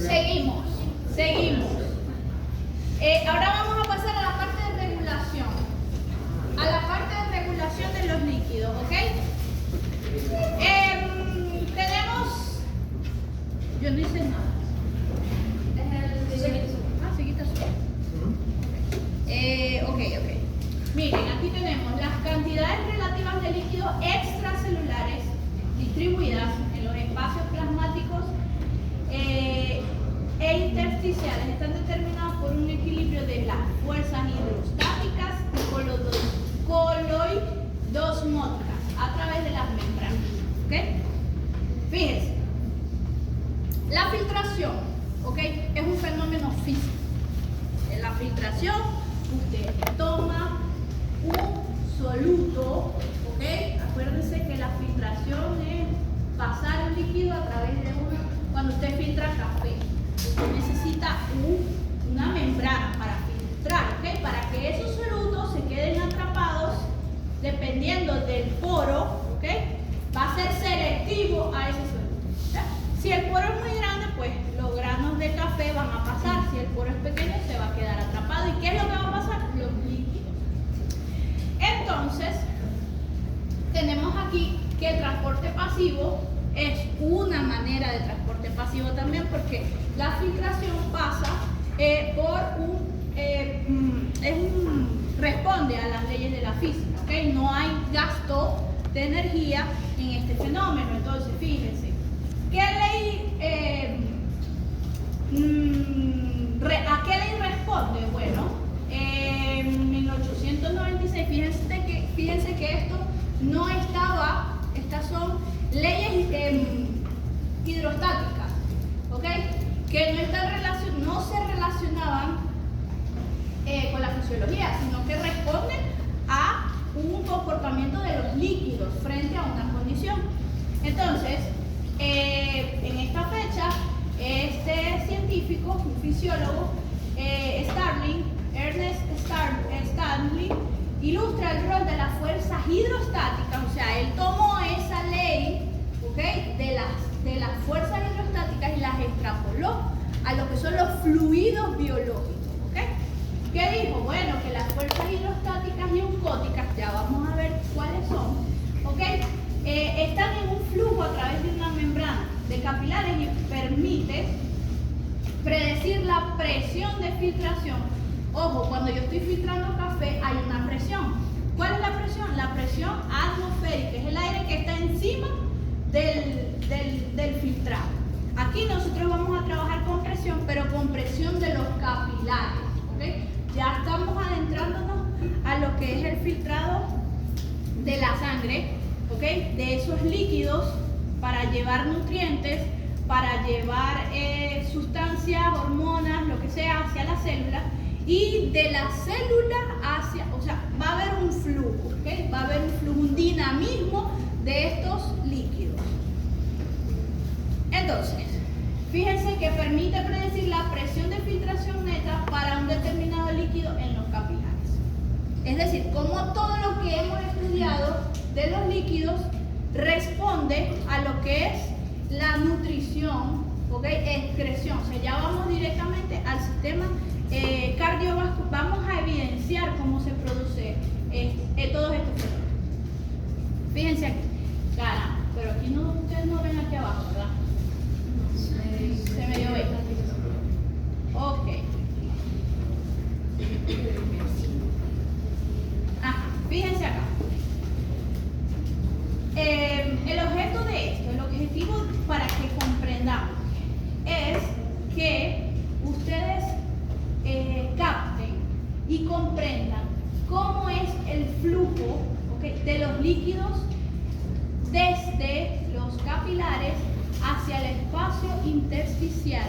Seguimos. Ahora vamos a pasar a la parte de regulación. A la parte de regulación de los líquidos, ¿ok? Tenemos... Yo no hice nada. Seguita azul. Ok. Miren, aquí tenemos las cantidades relativas de líquidos extracelulares distribuidas en los espacios plasmáticos e intersticiales. Están determinadas por un equilibrio de las fuerzas hidrostáticas y coloidosmóticas a través de las membranas. ¿Ok? Fíjense, la filtración, ¿ok? Es un fenómeno físico. En la filtración, usted toma un soluto, ¿ok? Acuérdense que la filtración es pasar el líquido a través de cuando usted filtra café, usted necesita una membrana para filtrar, ¿ok? Para que esos solutos se queden atrapados, dependiendo del poro, ¿ok? Va a ser selectivo a ese soluto, ¿ok? Si el poro es muy grande, pues los granos de café van a pasar. Si el poro es pequeño, se va a quedar atrapado. ¿Y qué es lo que va a pasar? Los líquidos. Entonces, tenemos aquí que el transporte pasivo es una manera de transporte pasivo también, porque la filtración pasa responde a las leyes de la física, ¿ok? No hay gasto de energía en este fenómeno. Entonces, fíjense, ¿qué ley, ¿a qué ley responde? Bueno, en 1896, fíjense que esto no estaba, estas son leyes hidrostáticas, ¿ok? Que no se relacionaban con la fisiología, sino que responden a un comportamiento de los líquidos frente a una condición. Entonces, en esta fecha, este científico, un fisiólogo, Ernest Starling, ilustra el rol de las fuerzas hidrostáticas. O sea, él tomó esa ley, ¿ok?, de las fuerzas hidrostáticas y las extrapoló a lo que son los fluidos biológicos, ¿ok? ¿Qué dijo? Bueno, que las fuerzas hidrostáticas y oncóticas, ya vamos a ver cuáles son, ¿ok? Están en un flujo a través de una membrana de capilares y permite predecir la presión de filtración. Ojo, cuando yo estoy filtrando café hay una presión. ¿Cuál es la presión? La presión atmosférica, es el aire que está encima del filtrado. Aquí nosotros vamos a trabajar con presión, pero con presión de los capilares, ¿ok? Ya estamos adentrándonos a lo que es el filtrado de la sangre, ¿ok? De esos líquidos para llevar nutrientes, para llevar sustancias, hormonas, lo que sea, hacia la célula. Y de la célula hacia, o sea, va a haber un flujo, ¿ok? Va a haber un flujo, un dinamismo de estos líquidos. Entonces, fíjense que permite predecir la presión de filtración neta para un determinado líquido en los capilares. Es decir, como todo lo que hemos estudiado de los líquidos responde a lo que es la nutrición, ¿ok? Excreción. O sea, ya vamos directamente al sistema cardiovascular. Vamos a evidenciar cómo se produce todos estos fenómenos. Fíjense aquí. Cara, pero aquí no, ustedes no ven aquí abajo, ¿verdad? Se me dio bien. Ok. Fíjense acá. El objeto de esto, el objetivo para que comprendamos, es que ustedes capten y comprendan cómo es el flujo, ¿okay?, de los líquidos desde los capilares hacia el espacio intersticial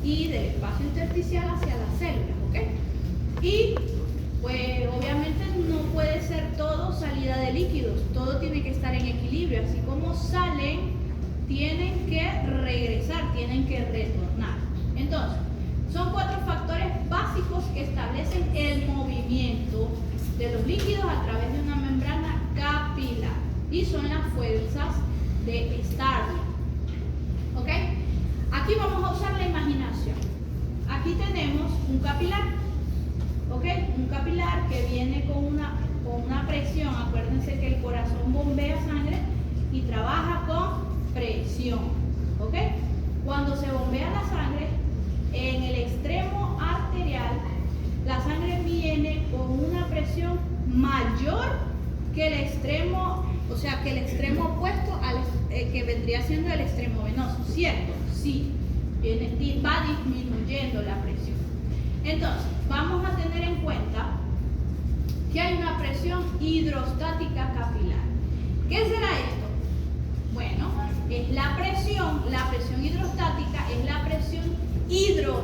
y del espacio intersticial hacia las células, ¿ok? Y pues obviamente no puede ser todo salida de líquidos, todo tiene que estar en equilibrio, así como salen, tienen que regresar, tienen que retornar. Entonces, son 4 factores básicos que establecen el movimiento de los líquidos a través de una membrana capilar, y son las fuerzas de Starling, ¿ok? Aquí vamos a usar la imaginación. aquí tenemos un capilar, ¿ok? Un capilar que viene con una presión. Acuérdense que el corazón bombea sangre y trabaja con presión, ¿ok? Cuando se bombea la sangre, en el extremo arterial, la sangre viene con una presión mayor que el extremo, o sea, que el extremo opuesto al que vendría siendo el extremo venoso, ¿cierto? Sí, va disminuyendo la presión. Entonces, vamos a tener en cuenta que hay una presión hidrostática capilar. ¿Qué será esto? Bueno, es la presión hidrostática es la presión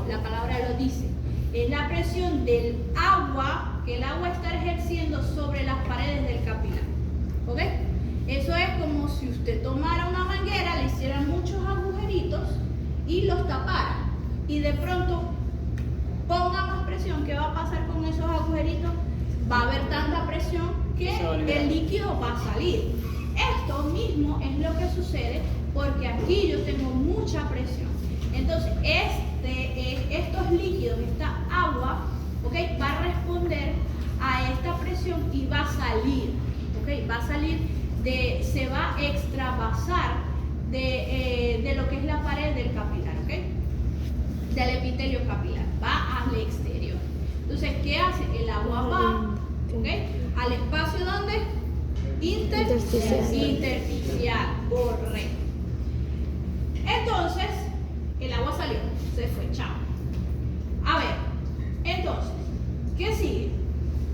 la palabra lo dice, es la presión del agua que el agua está ejerciendo sobre las paredes del capilar, ¿ok? Eso es como si usted tomara una manguera, le hiciera muchos agujeritos y los tapara, y de pronto ponga más presión. ¿Qué va a pasar con esos agujeritos? Va a haber tanta presión que el líquido va a salir. Esto mismo es lo que sucede porque aquí yo tengo mucha presión. Entonces, estos líquidos, esta agua, ¿okay?, va a responder a esta presión y va a salir, ¿okay? Va a salir se va a extravasar de lo que es la pared del capilar, ¿okay?, del epitelio capilar, va al exterior. Entonces, ¿qué hace? El agua va, ¿okay?, al espacio donde intersticial, correcto. Entonces, el agua salió, se fue, chao. A ver, entonces, ¿qué sigue?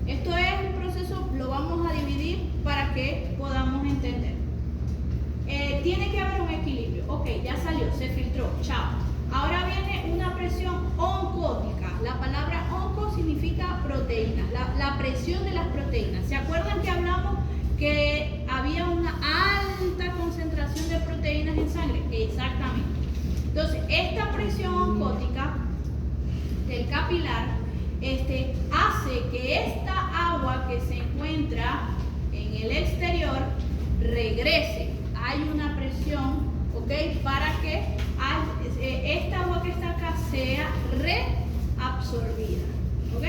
Esto es un proceso, lo vamos a dividir para que podamos entender. Tiene que haber un equilibrio. Ok, ya salió, se filtró, chao. Ahora viene una presión oncótica. La palabra onco significa proteínas, la presión de las proteínas. ¿Se acuerdan que hablamos que había una alta concentración de proteínas en sangre? Exactamente. Entonces, esta presión oncótica del capilar hace que esta agua que se encuentra en el exterior regrese. Hay una presión, ¿ok?, para que esta agua que está acá sea reabsorbida, ¿ok?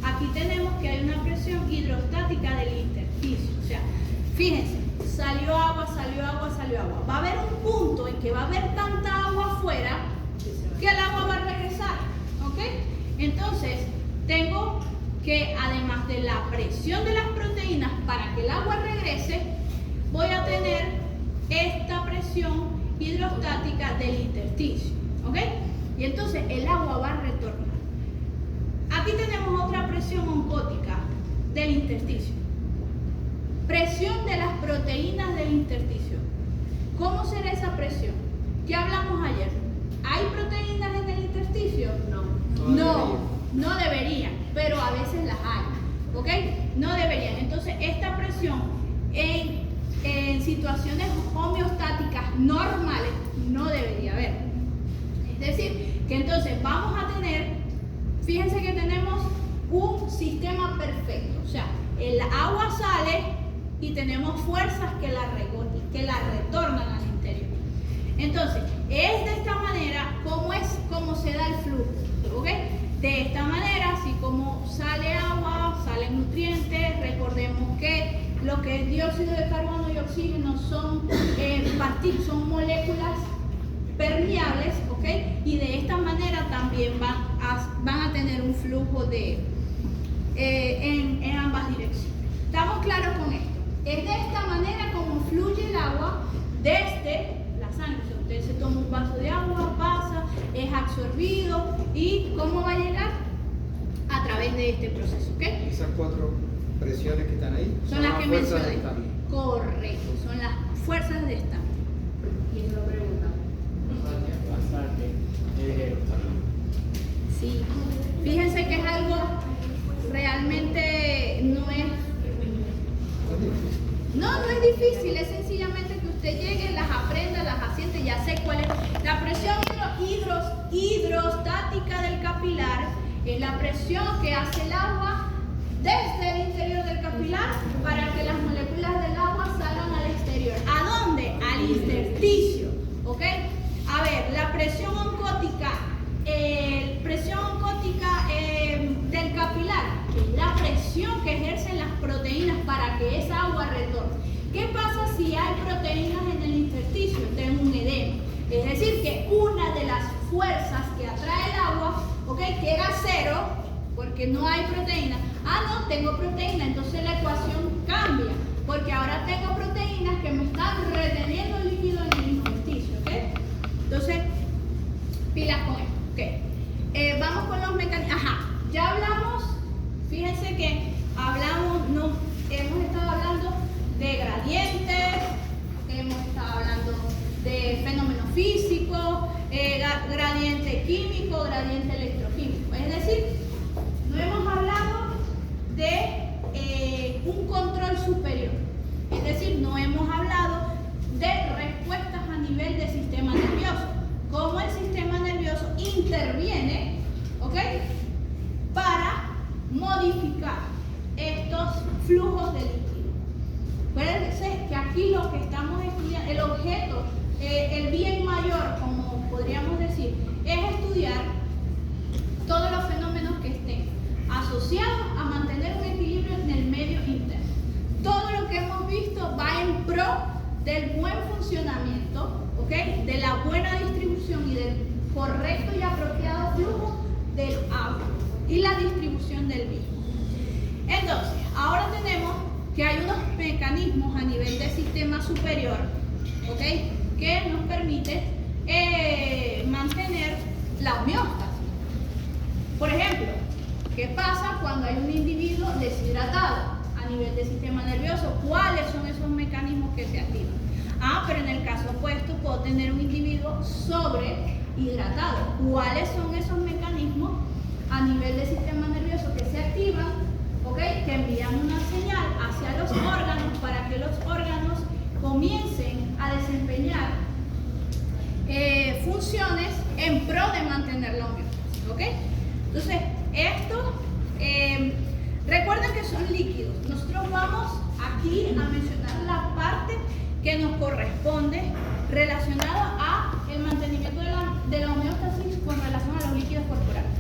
Aquí tenemos que hay una presión hidrostática del intersticio. O sea, fíjense, salió agua, salió agua, salió agua. Va a haber un punto en que va a haber tanta agua afuera que el agua va a regresar, ¿ok? Entonces, tengo que, además de la presión de las proteínas para que el agua regrese, voy a tener esta presión hidrostática del intersticio, ¿ok? Y entonces el agua va a retornar. Aquí tenemos otra presión oncótica del intersticio. Presión de las proteínas del intersticio. ¿Cómo será esa presión? ¿Qué hablamos ayer? ¿Hay proteínas en el intersticio? No deberían, pero a veces las hay, ¿ok? No deberían. Entonces, esta presión en situaciones homeostáticas normales no debería haber. Es decir, que entonces vamos a tener, fíjense que tenemos un sistema perfecto. O sea, el agua sale y tenemos fuerzas que la retornan al interior. Entonces, es de esta manera como se da el flujo, ¿ok? De esta manera, así como sale agua, salen nutrientes. Recordemos que lo que es dióxido de carbono y oxígeno son moléculas permeables, ¿ok? Y de esta manera también van a tener un flujo en ambas direcciones. ¿Estamos claros con esto? Es de esta manera como fluye el agua desde la sangre. Si usted se toma un vaso de agua, pasa, es absorbido y ¿cómo va a llegar? A través de este proceso, ¿ok? Esas 4 presiones que están ahí son las que mencioné. Correcto, son las fuerzas de esta. Y una pregunta. Sí. Fíjense que es algo realmente no es difícil, es sencillamente que usted llegue, las aprenda, las asiente, ya sé cuál es. La presión hidrostática del capilar es la presión que hace el agua desde el interior del capilar para que las moléculas del agua salgan al exterior. ¿A dónde? Al intersticio, ¿ok? A ver, la presión oncótica pero, porque no hay proteína, no, tengo proteína, entonces la ecuación cambia, porque ahora tengo proteínas que me están reteniendo el líquido en el intersticio, ¿ok? Entonces, pilas con esto, ¿ok? Vamos con los mecanismos. Ya hablamos, fíjense que hemos estado hablando de gradientes, hemos estado hablando de fenómenos físicos, gradiente químico, gradiente electroquímico. Es decir, no hemos hablado de un control superior. Es decir, no hemos hablado de respuestas a nivel del sistema nervioso. Cómo el sistema nervioso interviene, ¿ok?, para modificar estos flujos de líquido. Acuérdense que aquí lo que estamos estudiando, el objeto, el bien mayor, como podríamos decir, es estudiar todos los fenómenos que estén asociados a mantener un equilibrio en el medio interno. Todo lo que hemos visto va en pro del buen funcionamiento, ¿ok?, de la buena distribución y del correcto y apropiado flujo del agua y la distribución del mismo. Entonces, ahora tenemos que hay unos mecanismos a nivel del sistema superior, ¿ok?, que nos permite mantener la homeostasis. Por ejemplo, ¿qué pasa cuando hay un individuo deshidratado a nivel del sistema nervioso? ¿Cuáles son esos mecanismos que se activan? Pero en el caso opuesto puedo tener un individuo sobrehidratado. ¿Cuáles son esos mecanismos a nivel del sistema nervioso que se activan, ¿okay?, que envían una señal hacia los órganos para que los órganos comiencen a desempeñar funciones en pro de mantener la homeostasis, ¿ok? Entonces, esto, recuerden que son líquidos. Nosotros vamos aquí a mencionar la parte que nos corresponde relacionada a el mantenimiento de la homeostasis con relación a los líquidos corporales.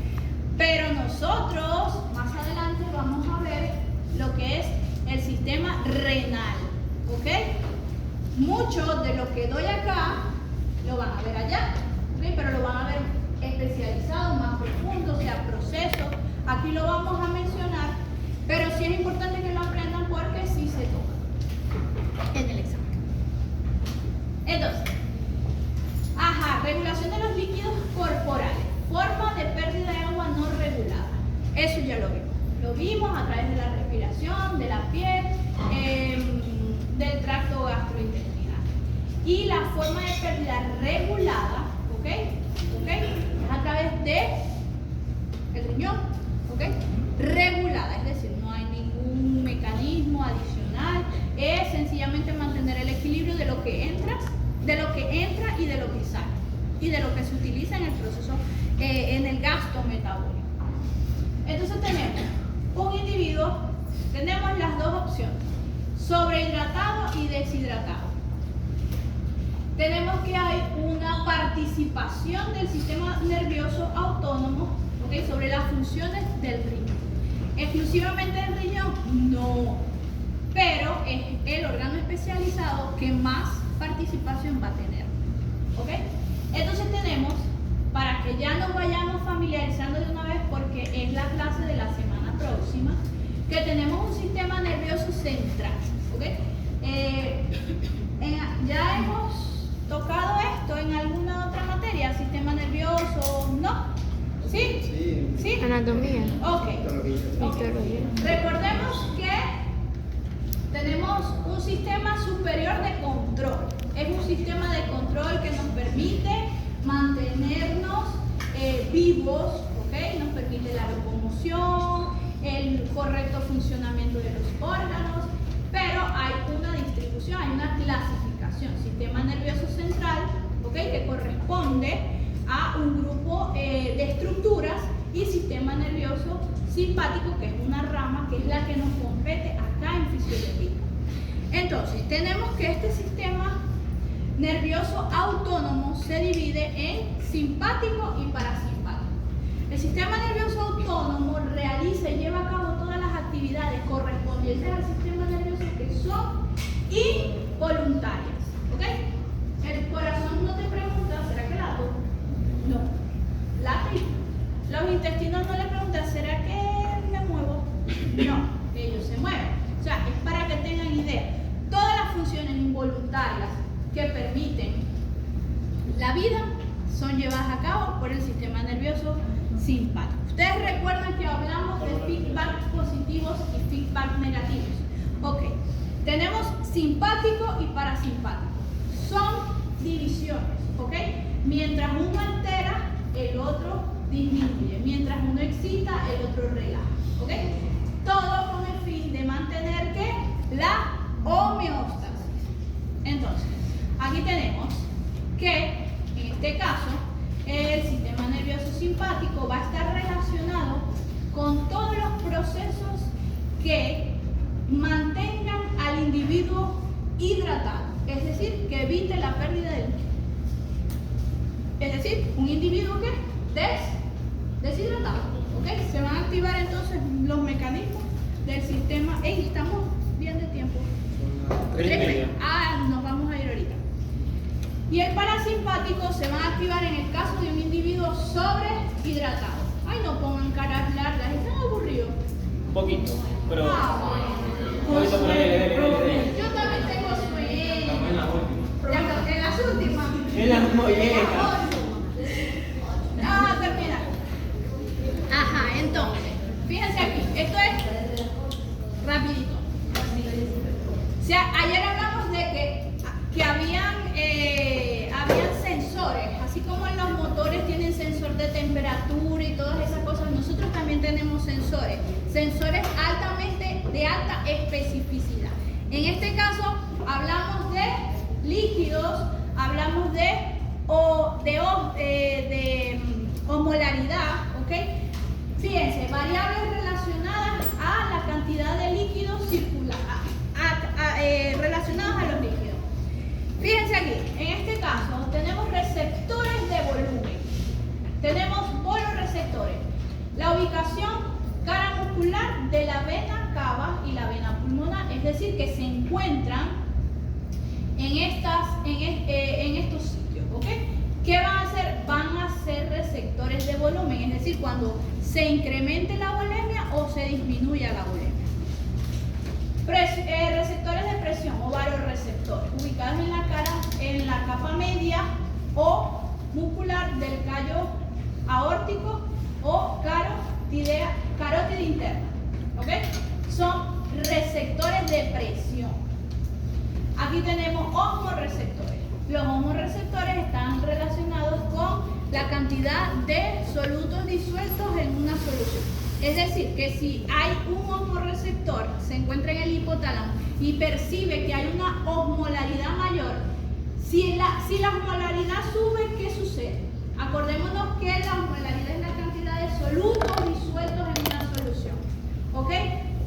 Pero nosotros, más adelante, vamos a ver lo que es el sistema renal, ¿ok? Mucho de lo que doy acá lo van a ver allá, ¿ok?, pero lo van a ver especializado, más profundo, o sea, proceso. Aquí lo vamos a mencionar, pero sí es importante que lo aprendan porque sí se toca en el examen. Entonces, regulación de los líquidos corporales, forma de pérdida de agua no regulada. Eso ya lo vimos. Lo vimos a través de la respiración, de la piel, del tracto gastrointestinal. Y la forma de pérdida regulada, ¿ok? Es a través de el riñón, ¿ok? Regulada, es decir, no hay ningún mecanismo adicional, es sencillamente mantener el equilibrio de lo que entra y de lo que sale, y de lo que se utiliza en el proceso, en el gasto metabólico. Entonces tenemos un individuo, tenemos las dos opciones, sobrehidratado y deshidratado. Tenemos que hay una participación del sistema nervioso autónomo, ¿okay?, sobre las funciones del riñón. ¿Exclusivamente del riñón? No, pero es el órgano especializado que más participación va a tener, ¿ok? Entonces tenemos, para que ya nos vayamos familiarizando de una vez, porque es la clase de la semana próxima, que tenemos un sistema nervioso central, ¿ok? Ya hemos tocado esto en alguna otra materia, sistema nervioso, ¿no? ¿Sí? ¿Sí? Anatomía. Ok. Recordemos que tenemos un sistema superior de control. Es un sistema de control que nos permite mantenernos vivos, ¿ok? Nos permite la locomoción, el correcto funcionamiento de los órganos, pero hay una distribución, hay una clasificación. Sistema nervioso central, ¿ok?, que corresponde a un grupo de estructuras, y sistema nervioso simpático, que es una rama, que es la que nos compete acá en fisiología. Entonces, tenemos que este sistema nervioso autónomo se divide en simpático y parasimpático. El sistema nervioso autónomo realiza y lleva a cabo todas las actividades correspondientes al sistema nervioso que son involuntarias, ¿ok? El corazón no te pregunta, ¿será que late? No, late. Los intestinos no le preguntan, que permiten la vida son llevadas a cabo por el sistema nervioso simpático. Ustedes recuerdan que hablamos de feedback positivos y feedback negativos. Ok, tenemos simpático y parasimpático. Son divisiones, ¿ok? Mientras uno altera, el otro disminuye. Mientras uno excita, el otro relaja, ¿ok? Todo con el fin de mantener ¿qué? La homeostasis. Entonces, aquí tenemos que, en este caso, el sistema nervioso simpático va a estar relacionado con todos los procesos que mantengan al individuo hidratado, es decir, que evite la pérdida de líquido. Es decir, un individuo que deshidratado, ¿ok? Se van a activar entonces los mecanismos del sistema. Estamos bien de tiempo. Nos vamos a ir ahorita. Y el parasimpático se va a activar en el caso de un individuo sobrehidratado. Ay, no pongan caras largas, están aburridos. Un poquito, pero... Un poquito, pero dele. Yo también tengo sueño. Estamos en la última. Ya, en las últimas. En las mollejas. Termina. Ajá, entonces, fíjense aquí, esto es rapidito. O sea, ayer hablamos de que habían sensores, así como en los motores tienen sensor de temperatura y todas esas cosas, nosotros también tenemos sensores altamente de alta especificidad. En este caso hablamos de líquidos, hablamos de osmolaridad, ¿ok? Fíjense, variables relacionadas a la cantidad de líquidos relacionadas a los líquidos. Fíjense aquí, en este caso tenemos receptores de volumen, tenemos boloreceptores, la ubicación cara muscular de la vena cava y la vena pulmonar, es decir, que se encuentran en estos sitios, ¿ok? ¿Qué van a hacer? Van a ser receptores de volumen, es decir, cuando se incremente la volemia o se disminuya la volemia. Receptores de presión o varoreceptores, ubicados en la cara, en la capa media o muscular del callo aórtico o carótida interna, ¿ok? Son receptores de presión. Aquí tenemos osmoreceptores. Los osmoreceptores están relacionados con la cantidad de solutos disueltos en una solución. Es decir, que si hay un osmoreceptor, se encuentra en el hipotálamo y percibe que hay una osmolaridad mayor, si la osmolaridad sube, ¿qué sucede? Acordémonos que la osmolaridad es la cantidad de solutos disueltos en una solución, ¿ok?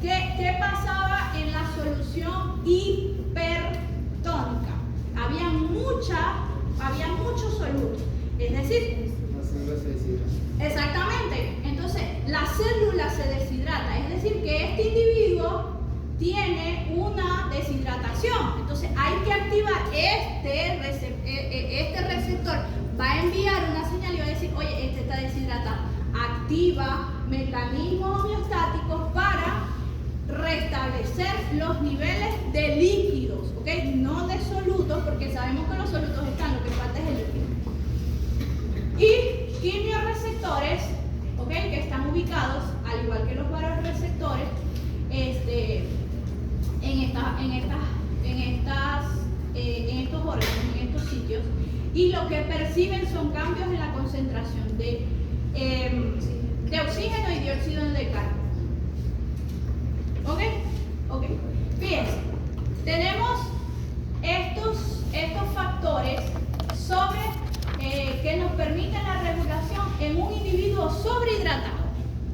¿Qué pasaba en la solución hipertónica? Había muchos solutos, es decir, La célula se deshidrata. exactamente, entonces la célula se deshidrata, es decir, que este individuo tiene una deshidratación, entonces hay que activar este receptor, va a enviar una señal y va a decir, oye, este está deshidratado, activa mecanismos homeostáticos para restablecer los niveles de líquidos, ¿ok? No de solutos, porque sabemos que los solutos están, lo que falta es el líquido. Y quimioreceptores, ¿ok? Que están ubicados, al igual que los varoreceptores, en estos órganos, en estos sitios, y lo que perciben son cambios en la concentración de oxígeno y dióxido de carbono. ¿Ok? Ok. Fíjense, tenemos estos factores que nos permiten la regulación en un individuo sobrehidratado.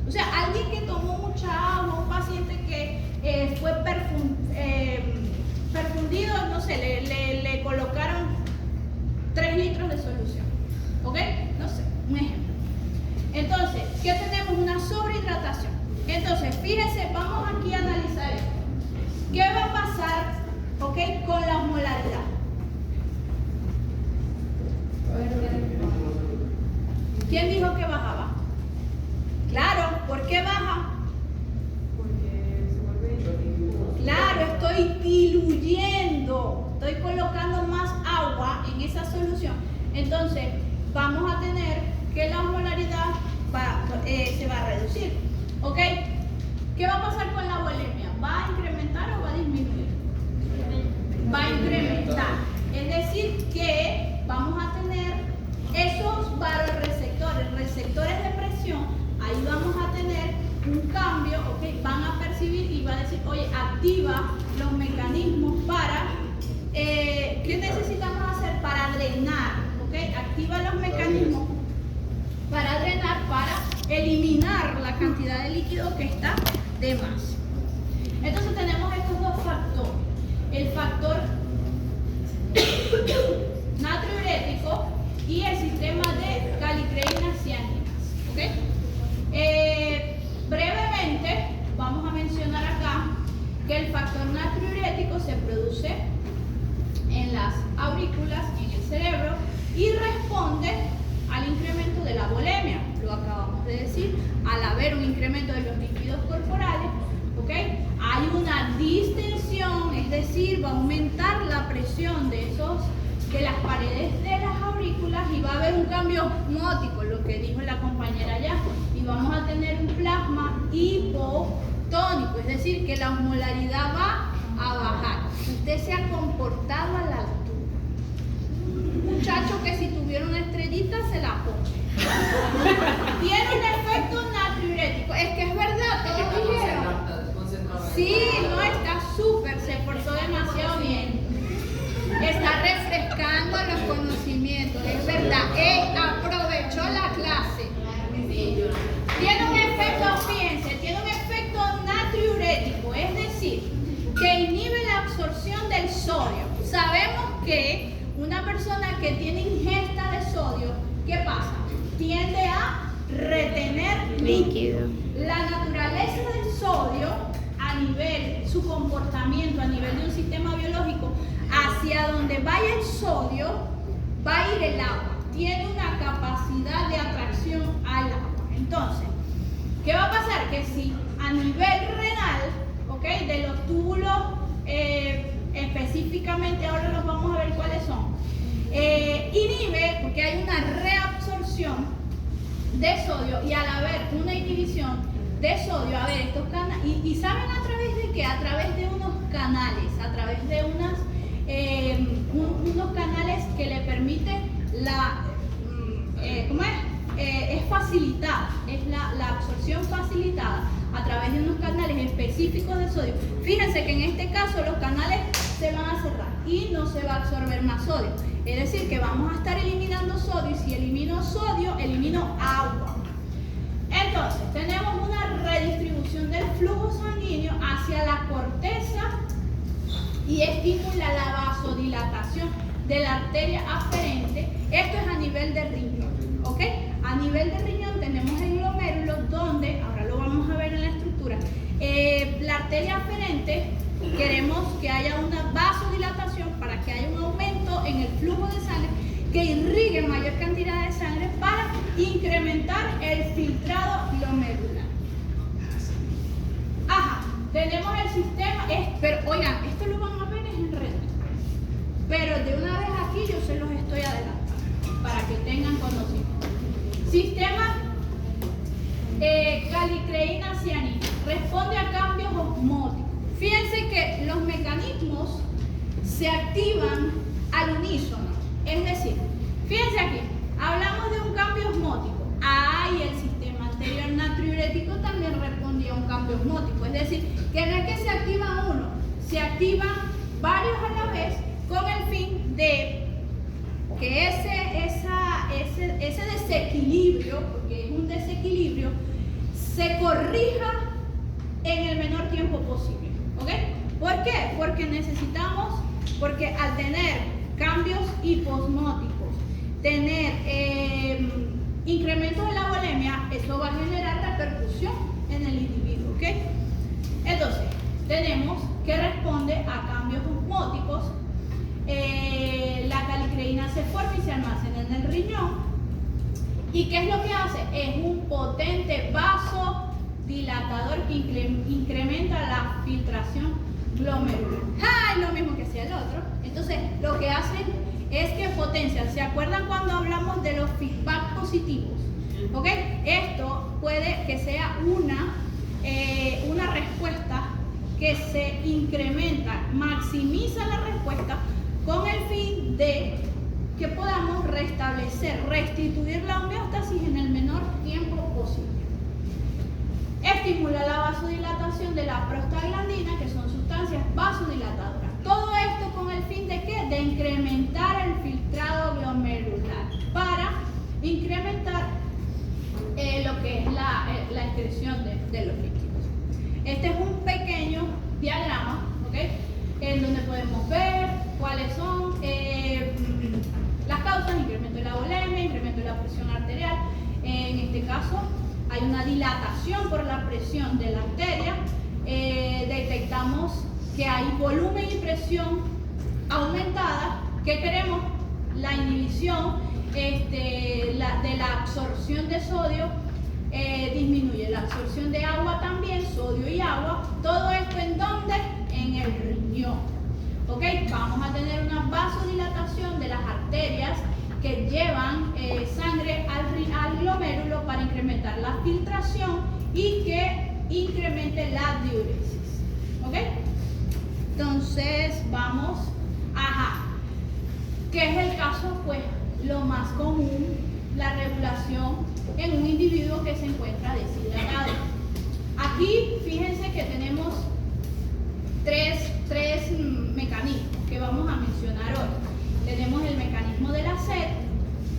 O sea, alguien que tomó mucha agua, un paciente que fue perfundido, no sé, le colocaron 3 litros de solución. ¿Ok? No sé, un ejemplo. Entonces, ¿qué tenemos? Una sobrehidratación. Entonces, fíjense, vamos aquí a analizar esto. ¿Qué va a pasar, ok, con la osmolaridad? ¿Quién dijo que bajaba? Claro, ¿por qué baja? Porque se vuelve... Claro, estoy estoy diluyendo, estoy colocando más agua en esa solución, entonces vamos a tener que la osmolaridad se va a reducir. ¿Ok? ¿Qué va a pasar con la bulimia? ¿Va a incrementar o va a disminuir? Va a incrementar. Es decir, que vamos a tener esos vasoreceptores, receptores de presión, ahí vamos a tener un cambio, ¿ok? Van a percibir y va a decir, oye, activa los mecanismos para, ¿qué necesitamos hacer? Para drenar, ¿ok? Activa los mecanismos para drenar, para eliminar la cantidad de líquido que está de más. Entonces tenemos estos dos factores. El factor natriurético y el sistema de calicreínas ciánicas. ¿Okay? Brevemente vamos a mencionar acá que el factor natriurético se produce en las aurículas, en el cerebro, y responde al incremento de la volemia. Lo acabamos de decir, al haber un incremento de los líquidos corporales, ¿ok? Hay una distensión, es decir, va a aumentar la presión de las paredes de las aurículas y va a haber un cambio osmótico, lo que dijo la compañera allá, y vamos a tener un plasma hipotónico, es decir, que la osmolaridad va a bajar. Usted se ha comportado a la altura. Un muchacho que si tuviera una estrellita se la pone. Tiene un efecto natriurético. Es que es verdad, todos dijeron. Sí, no, está súper, se portó demasiado bien. Está refrescando los conocimientos, es verdad. Aprovechó la clase. Tiene un efecto, fíjense, tiene un efecto natriurético, es decir, que inhibe la absorción del sodio. Sabemos que una persona que tiene ingesta de sodio, ¿qué pasa? Tiende a retener líquido. La naturaleza del sodio, a nivel, su comportamiento, a nivel de un sistema biológico, hacia donde vaya el sodio, va a ir el agua. Tiene una capacidad de atracción al agua. Entonces, ¿qué va a pasar? Que si a nivel renal, ¿ok? De los túbulos, específicamente ahora los vamos a ver cuáles son, inhibe, porque hay una reabsorción de sodio, y al haber una inhibición de sodio, a ver, estos canales, y ¿saben a través de qué? A través de unos canales, a través de unos canales que le permiten ¿cómo es? Es facilitada, es la absorción facilitada a través de unos canales específicos de sodio. Fíjense que en este caso los canales se van a cerrar y no se va a absorber más sodio. Es decir, que vamos a estar eliminando sodio, y si elimino sodio, elimino agua. Entonces, tenemos una redistribución del flujo sanguíneo hacia la corteza y estimula la vasodilatación de la arteria aferente. Esto es a nivel de riñón, ¿ok? A nivel de riñón tenemos el glomérulo, donde, ahora lo vamos a ver en la estructura, la arteria aferente, queremos que haya una vasodilatación para que haya un aumento en el flujo de sangre que irrigue mayor cantidad de sangre para incrementar el filtrado glomerular. Ajá, tenemos el sistema, pero oigan, esto lo van a ver en red, pero de una vez aquí yo se los estoy adelantando para que tengan conocimiento. Sistema calicreína cianina responde a cambios osmóticos. Fíjense que los mecanismos se activan al unísono. Es decir, fíjense aquí, hablamos de un cambio osmótico. Y el sistema anterior natriurético también respondía a un cambio osmótico. Es decir, que no es que se activa uno, se activan varios a la vez con el fin de que ese desequilibrio, porque es un desequilibrio, se corrija en el menor tiempo posible. ¿Ok? ¿Por qué? Porque al tener cambios hiposmóticos, tener incremento de la volemia, eso va a generar repercusión en el individuo. ¿Ok? Entonces, tenemos que responde a cambios osmóticos. La calicreína se forma y se almacena en el riñón. ¿Y qué es lo que hace? Es un potente vasodilatador que incrementa la filtración glomerular. ¡Ay! Lo mismo que hacía el otro. Entonces, lo que hacen es que potencian. ¿Se acuerdan cuando hablamos de los feedback positivos? ¿Ok? Esto puede que sea una respuesta que se incrementa, maximiza la respuesta con el fin de que podamos restablecer, restituir la homeostasis en el menor tiempo posible. Estimula la vasodilatación de la prostaglandina, que son sustancias vasodilatadoras. Todo esto con el fin de ¿qué? De incrementar el filtrado glomerular para incrementar lo que es la excreción de los líquidos. Este es un pequeño diagrama, ¿ok? En donde podemos ver cuáles son las causas: incremento de la volemia, incremento de la presión arterial. En este caso hay una dilatación por la presión de la arteria. Detectamos que hay volumen y presión aumentada. ¿Qué queremos? La inhibición de la absorción de sodio disminuye. La absorción de agua también, sodio y agua. Todo esto ¿en dónde? En el riñón. ¿Ok? Vamos a tener una vasodilatación de las arterias que llevan sangre al glomérulo para incrementar la filtración y que incremente la diuresis. ¿Ok? Entonces vamos, ¿qué es el caso? Pues lo más común, la regulación en un individuo que se encuentra deshidratado. Aquí fíjense que tenemos tres mecanismos que vamos a mencionar hoy. Tenemos el mecanismo de la sed,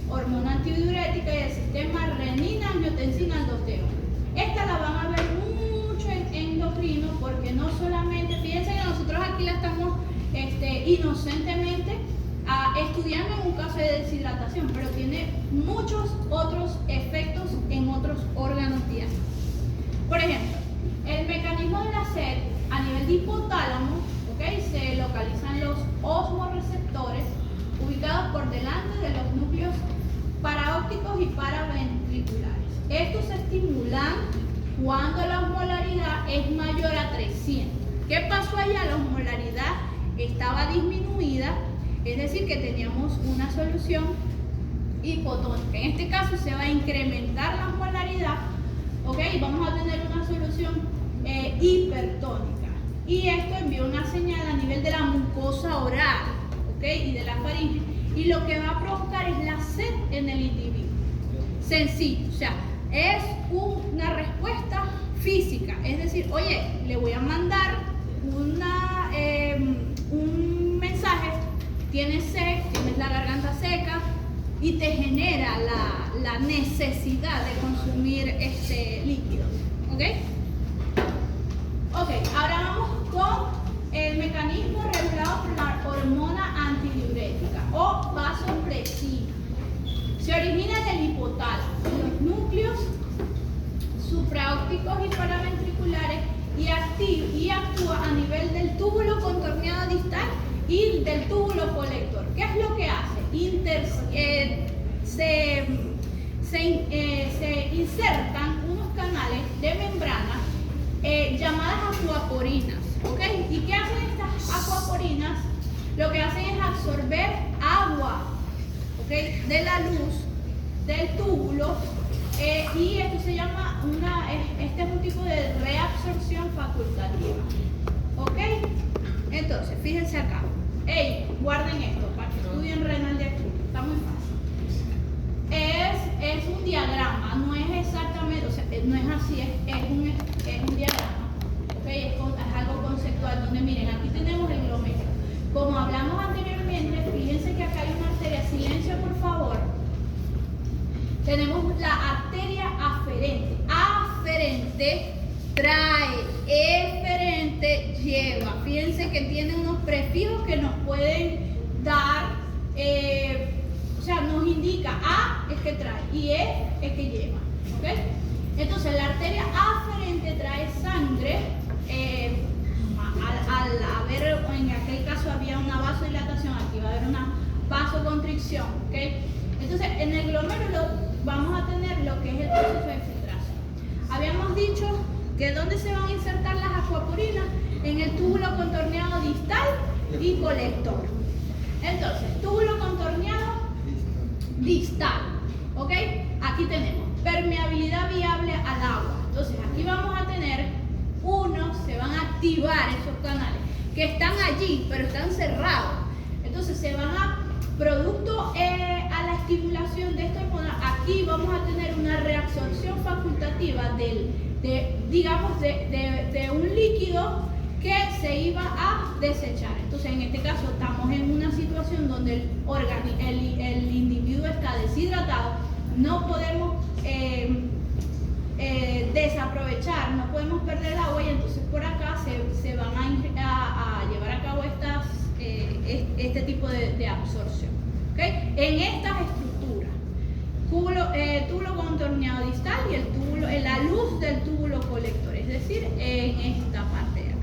hormona antidiurética, y el sistema renina-angiotensina-aldosterona. Esta la van a ver mucho en endocrino, porque no solamente, fíjense que nosotros aquí la estamos inocentemente estudiando en un caso de deshidratación, pero tiene muchos otros efectos en otros órganos diarios. Por ejemplo, el mecanismo de la sed a nivel de hipotálamo, ¿okay? Se localizan los osmoreceptores ubicados por delante de los núcleos paraópticos y paraventriculares. Estos se estimulan cuando la osmolaridad es mayor a 300. ¿Qué pasó allá? La osmolaridad estaba disminuida, es decir, que teníamos una solución hipotónica. En este caso se va a incrementar la osmolaridad, ¿ok? Y vamos a tener una solución hipertónica. Y esto envía una señal a nivel de la mucosa oral, ¿ok? Y de la faringe. Y lo que va a provocar es la sed en el individuo. Sencillo, o sea, es una respuesta física. Es decir, oye, le voy a mandar un mensaje, tienes sed, tienes la garganta seca y te genera la necesidad de consumir este líquido. ¿Ok? Ok, ahora vamos con el mecanismo regulado por la hormona antidiurética o vasopresina. Se origina en el hipotálamo, en los núcleos supraópticos y paraventriculares y actúa a nivel del túbulo contorneado distal y del túbulo colector. ¿Qué es lo que hace? Se insertan unos canales de membrana llamadas acuaporinas, ¿ok? ¿Y qué hacen estas acuaporinas? Lo que hacen es absorber agua, ¿ok? De la luz del túbulo, y esto se llama este es un tipo de reabsorción facultativa, ¿ok? Entonces, fíjense acá. Guarden esto para que estudien renal de aquí. Está muy fácil. Es un diagrama, no es exactamente, o sea, no es así, es un diagrama, ¿ok? Es algo conceptual donde miren, aquí tenemos el glomérulo. Como hablamos anteriormente, fíjense que acá hay una arteria, silencio por favor. Tenemos la arteria aferente. Aferente trae, eferente lleva. Fíjense que tiene unos prefijos que nos pueden dar, o sea, nos indica A es que trae y E es que lleva. ¿Ok? Entonces la arteria aferente trae sangre. Al haber, en aquel caso había una vasodilatación, aquí va a haber una vasoconstricción. ¿Ok? Entonces en el glomérulo vamos a tener lo que es el proceso de filtración. Habíamos dicho ¿Que dónde se van a insertar las acuaporinas? En el túbulo contorneado distal y colector. Entonces, túbulo contorneado distal, ¿ok? Aquí tenemos permeabilidad viable al agua. Entonces, aquí vamos a tener se van a activar esos canales que están allí, pero están cerrados. Entonces, se van a, producto a la estimulación de esta hormona, aquí vamos a tener una reabsorción facultativa de un líquido que se iba a desechar. Entonces, en este caso, estamos en una situación donde el individuo está deshidratado, no podemos desaprovechar, no podemos perder agua, y entonces por acá se van a llevar a cabo este tipo de absorción. ¿Okay? En estas estructuras, túbulo contorneado distal y el túbulo, la luz del túbulo colector, es decir, en esta parte de acá.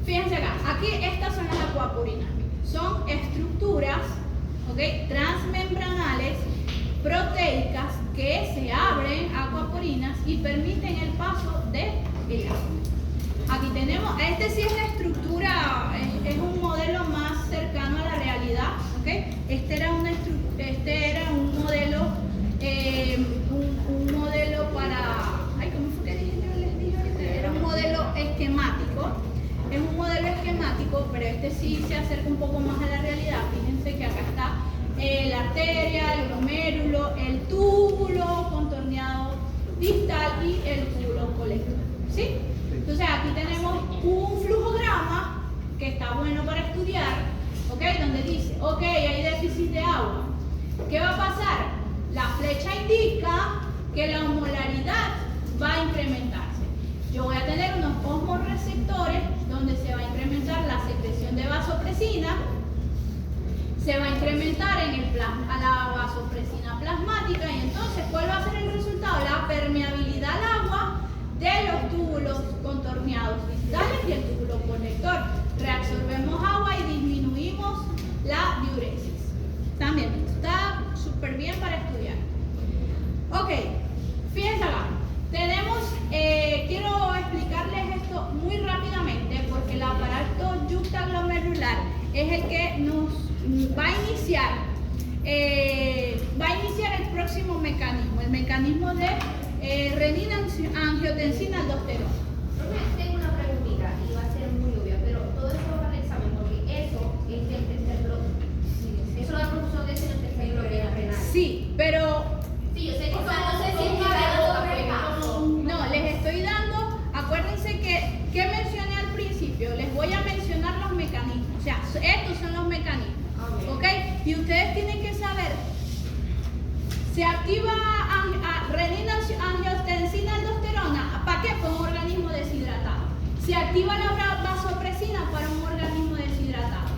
Fíjense acá, aquí estas son las acuaporinas. Son estructuras, ¿okay?, transmembranales proteicas que se abren acuaporinas y permiten el paso de el agua. Aquí tenemos, este sí es la estructura, es un modelo más cercano a la realidad, ¿okay? Este era un modelo, un modelo para, ¿cómo fue que les dije ahorita? Era un modelo esquemático. Es un modelo esquemático, pero este sí se acerca un poco más a la realidad. Fíjense que acá está la arteria, el glomérulo, el túbulo contorneado distal y el túbulo colector. ¿Sí? Entonces aquí tenemos un flujograma que está bueno para estudiar, ¿ok? Donde dice, ok, hay déficit de agua. ¿Qué va a pasar? La flecha indica que la osmolaridad va a incrementarse. Yo voy a tener unos osmoreceptores donde se va a incrementar la secreción de vasopresina, se va a incrementar en el plasma, la vasopresina plasmática, y entonces, ¿cuál va a ser el resultado? La permeabilidad al agua de los túbulos contorneados distales y el túbulo conector. Reabsorbemos agua y disminuimos la diuresis. También está súper bien para estudiar. Ok, fíjense acá. Tenemos, quiero explicarles esto muy rápidamente porque el aparato yuxtaglomerular es el que nos va a iniciar el próximo mecanismo, el mecanismo de renina-angiotensina-aldosterona. Tengo una preguntita y va a ser muy obvia, pero todo eso va para el examen porque eso es del tercer bloque. Eso lo da profesor de ese en el tercer bloque renal. Sí, pero Sí, yo sé que no sé si no, les estoy dando, acuérdense que mencioné al principio, les voy a mencionar los mecanismos, o sea, estos son los mecanismos, ¿ok? Y ustedes tienen que saber, se activa renina-angiotensina-aldosterona, ¿para qué? Para un organismo deshidratado. Se activa la vasopresina para un organismo deshidratado.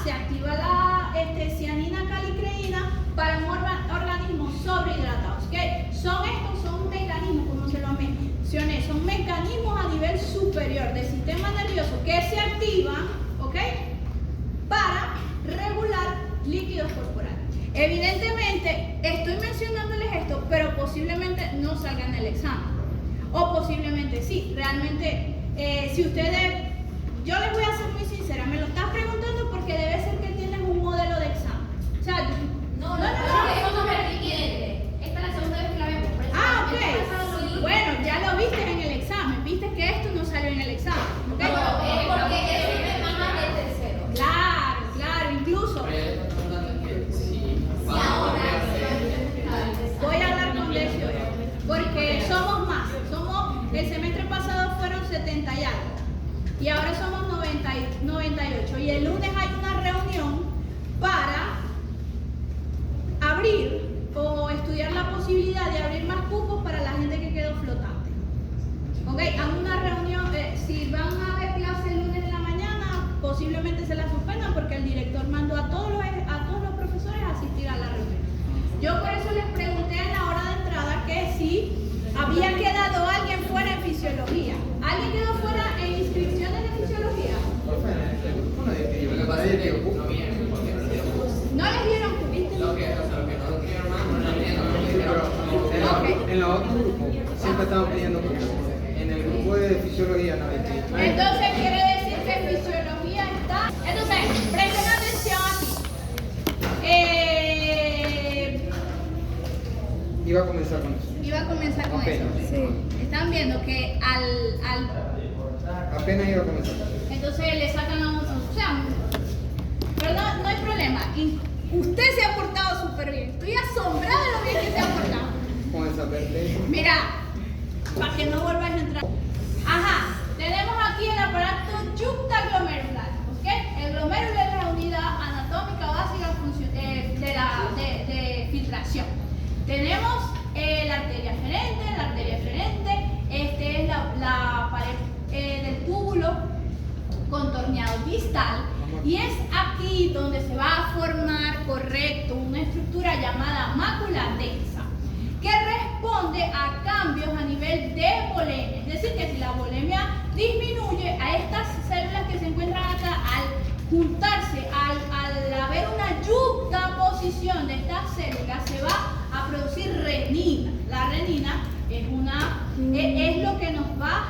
Se activa la cianina-calicreína para un organismo sobrehidratado. ¿Okay? Son mecanismos, como se lo mencioné, son mecanismos a nivel superior del sistema nervioso que se activan, ¿ok?, para regular líquidos corporales. Evidentemente, estoy mencionándoles esto, pero posiblemente no salga en el examen. O posiblemente sí. Realmente, si ustedes, yo les voy a ser muy sincera, me lo estás preguntando porque debe ser que tienen un modelo de examen. O sea, No, eso no me entiende. Esta es la segunda vez que la vemos. Por eso ok. el pasado lo dije. Bueno, ya lo viste en el examen. Viste que esto no salió en el examen. ¿Ok? No, es porque eso me manda del tercero. Claro, incluso. Voy a hablar con Decio, porque somos más. El semestre pasado fueron 70 y algo. Y ahora somos 98. Y el lunes hay una reunión para abrir o estudiar la posibilidad de abrir más cupos para la gente que quedó flotante. Ok, hagan una reunión. Si van a ver clase el lunes en la mañana, posiblemente se la suspendan porque el director mandó a todos los profesores a asistir a la reunión. Yo por eso les pregunté en la hora de entrada que si había quedado alguien fuera en fisiología. ¿Alguien quedó fuera en inscripciones de fisiología? No les dieron cupo. Lo que no lo quiero más, no lo entiendo. Ok. En los otros grupos siempre estaban pidiendo cosas. En el grupo de fisiología no hay que. Entonces quiere decir que fisiología está. Entonces, presten atención aquí. Iba a comenzar con eso. Iba a comenzar con Apenas. eso. Sí. Están viendo que Apenas iba a comenzar. entonces le sacan a uno, o sea, pero no hay problema. Y usted se ha portado súper bien. Estoy asombrada de lo bien que se ha portado. Con esa advertencia. Mira, para que no vuelvas a entrar. Ajá, tenemos aquí el aparato yuxtaglomerular, ¿ok? El glomérulo es la unidad anatómica básica de filtración. Tenemos la arteria aferente, este es la pared del túbulo contorneado distal, y es aquí donde se va a formar, correcto, una estructura llamada mácula densa, que responde a cambios a nivel de volemia. Es decir, que si la volemia disminuye, a estas células que se encuentran acá, al juntarse, al haber una yuxtaposición de estas células, se va a producir renina. La renina es lo que nos va,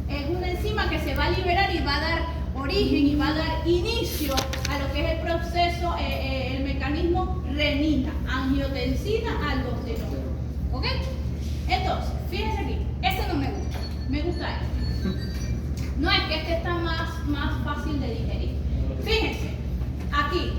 es una enzima que se va a liberar y va a dar origen y va a dar inicio a lo que es el proceso, el mecanismo renina, angiotensina, aldosterona. ¿Ok? Entonces, fíjense aquí, este no me gusta, me gusta este. No es que este está más fácil de digerir. Fíjense, aquí,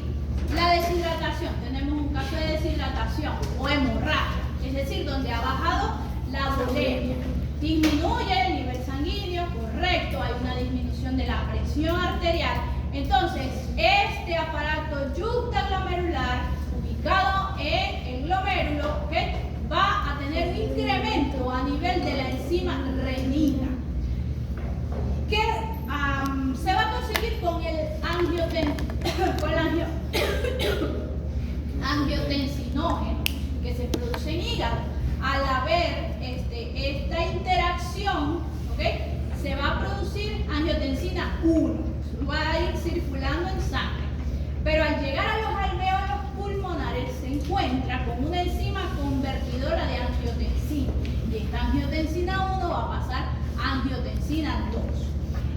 la deshidratación, tenemos un caso de deshidratación o hemorragia, es decir, donde ha bajado la volemia. Disminuye el nivel sanguíneo, correcto, hay una disminución de la presión arterial. Entonces, este aparato yuxtaglomerular, ubicado en el glomérulo, ¿okay?, va a tener un incremento a nivel de la enzima renina, que se va a conseguir con el angiotensinógeno que se produce en hígado. Al haber esta interacción, ¿okay?, se va a producir angiotensina 1, va a ir circulando en sangre, pero al llegar a los alvéolos pulmonares se encuentra con una enzima convertidora de angiotensina, y esta angiotensina 1 va a pasar a angiotensina 2.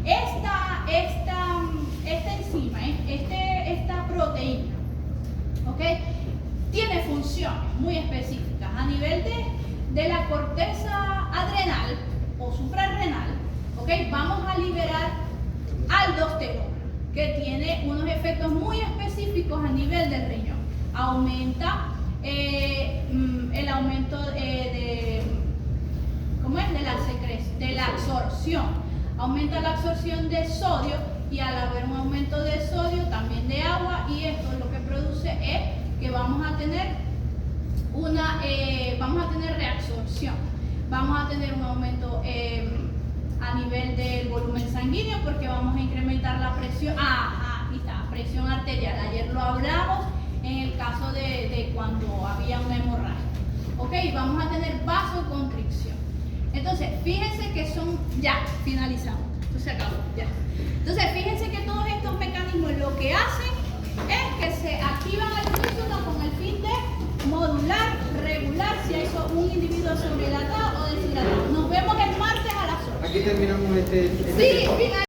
Esta enzima, esta proteína, ¿okay?, tiene funciones muy específicas a nivel de la corteza adrenal o suprarrenal. ¿Okay? Vamos a liberar aldosterona, que tiene unos efectos muy específicos a nivel del riñón. Aumenta el aumento de la absorción. Aumenta la absorción de sodio, y al haber un aumento de sodio también de agua, y esto lo que produce es que vamos a tener reabsorción, vamos a tener un aumento a nivel del volumen sanguíneo, porque vamos a incrementar la presión, aquí está, presión arterial. Ayer lo hablamos en el caso de cuando había una hemorragia. Ok, vamos a tener vasoconstricción. Entonces, fíjense que ya finalizamos, esto se acabó, ya. Entonces, fíjense que todos estos mecanismos lo que hacen es que se activan al unísono con el fin de modular, regular si hay un individuo sobrehidratado o deshidratado. Nos vemos el martes a las 8. Aquí terminamos Sí,